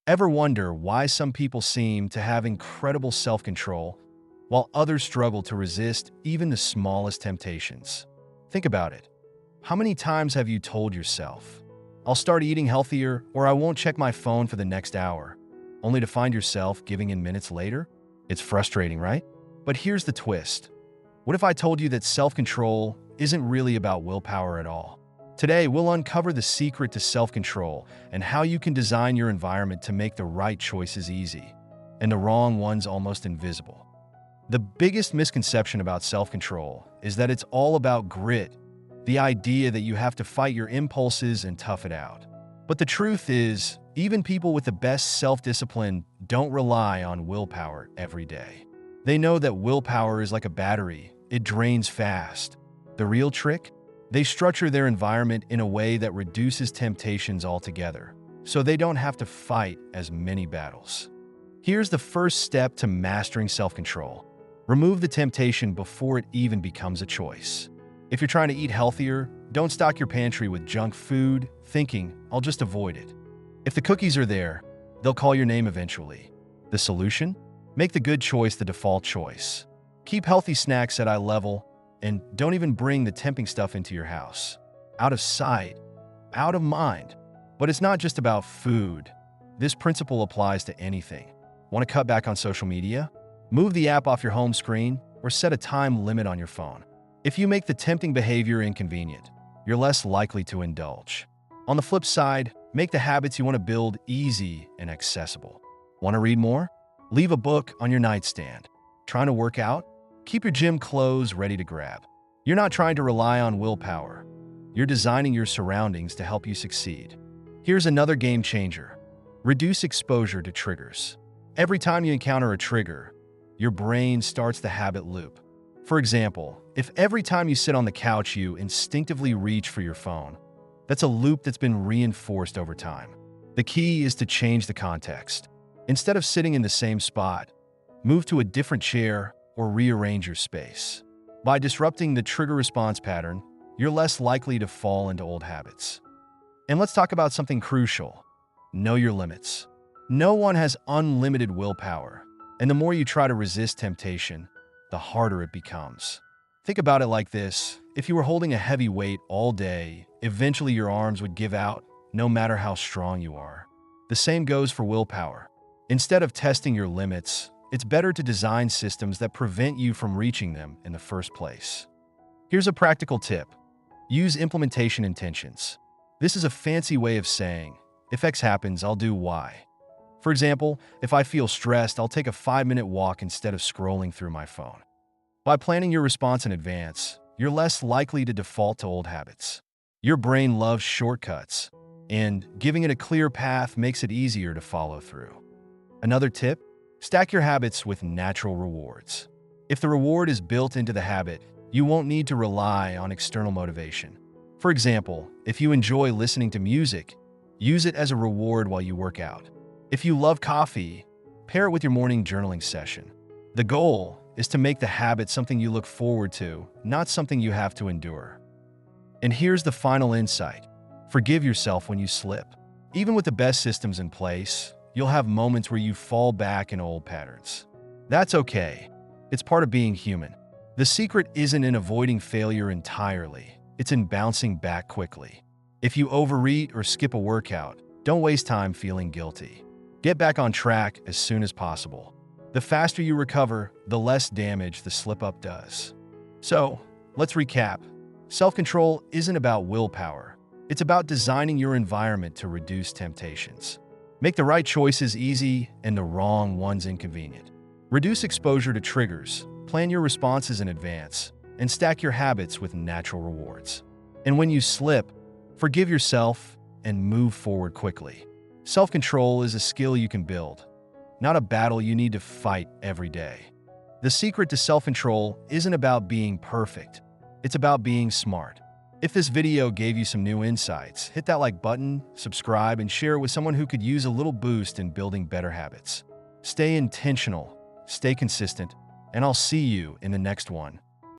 Ever wonder why some people seem to have incredible self-control while others struggle to resist even the smallest temptations? Think about it. How many times have you told yourself, I'll start eating healthier or I won't check my phone for the next hour, only to find yourself giving in minutes later? It's frustrating, right? But here's the twist. What if I told you that self-control isn't really about willpower at all? Today, we'll uncover the secret to self-control and how you can design your environment to make the right choices easy and the wrong ones almost invisible. The biggest misconception about self-control is that it's all about grit, the idea that you have to fight your impulses and tough it out. But the truth is, even people with the best self-discipline don't rely on willpower every day. They know that willpower is like a battery, it drains fast. The real trick? They structure their environment in a way that reduces temptations altogether, so they don't have to fight as many battles. Here's the first step to mastering self-control. Remove the temptation before it even becomes a choice. If you're trying to eat healthier, don't stock your pantry with junk food, thinking, I'll just avoid it. If the cookies are there, they'll call your name eventually. The solution? Make the good choice the default choice. Keep healthy snacks at eye level, and don't even bring the tempting stuff into your house. Out of sight, out of mind. But it's not just about food. This principle applies to anything. Want to cut back on social media? Move the app off your home screen or set a time limit on your phone. If you make the tempting behavior inconvenient, you're less likely to indulge. On the flip side, make the habits you want to build easy and accessible. Want to read more? Leave a book on your nightstand. Trying to work out? Keep your gym clothes ready to grab. You're not trying to rely on willpower. You're designing your surroundings to help you succeed. Here's another game changer. Reduce exposure to triggers. Every time you encounter a trigger, your brain starts the habit loop. For example, if every time you sit on the couch you instinctively reach for your phone, that's a loop that's been reinforced over time. The key is to change the context. Instead of sitting in the same spot, move to a different chair or rearrange your space. By disrupting the trigger response pattern, you're less likely to fall into old habits. And let's talk about something crucial. Know your limits. No one has unlimited willpower, and the more you try to resist temptation, the harder it becomes. Think about it like this. If you were holding a heavy weight all day, eventually your arms would give out, no matter how strong you are. The same goes for willpower. Instead of testing your limits, it's better to design systems that prevent you from reaching them in the first place. Here's a practical tip. Use implementation intentions. This is a fancy way of saying, if X happens, I'll do Y. For example, if I feel stressed, I'll take a 5-minute walk instead of scrolling through my phone. By planning your response in advance, you're less likely to default to old habits. Your brain loves shortcuts, and giving it a clear path makes it easier to follow through. Another tip? Stack your habits with natural rewards. If the reward is built into the habit, you won't need to rely on external motivation. For example, if you enjoy listening to music, use it as a reward while you work out. If you love coffee, pair it with your morning journaling session. The goal is to make the habit something you look forward to, not something you have to endure. And here's the final insight. Forgive yourself when you slip. Even with the best systems in place, you'll have moments where you fall back in old patterns. That's okay. It's part of being human. The secret isn't in avoiding failure entirely. It's in bouncing back quickly. If you overeat or skip a workout, don't waste time feeling guilty. Get back on track as soon as possible. The faster you recover, the less damage the slip-up does. So, let's recap. Self-control isn't about willpower. It's about designing your environment to reduce temptations. Make the right choices easy and the wrong ones inconvenient. Reduce exposure to triggers, plan your responses in advance, and stack your habits with natural rewards. And when you slip, forgive yourself and move forward quickly. Self-control is a skill you can build, not a battle you need to fight every day. The secret to self-control isn't about being perfect. It's about being smart. If this video gave you some new insights, hit that like button, subscribe, and share it with someone who could use a little boost in building better habits. Stay intentional, stay consistent, and I'll see you in the next one.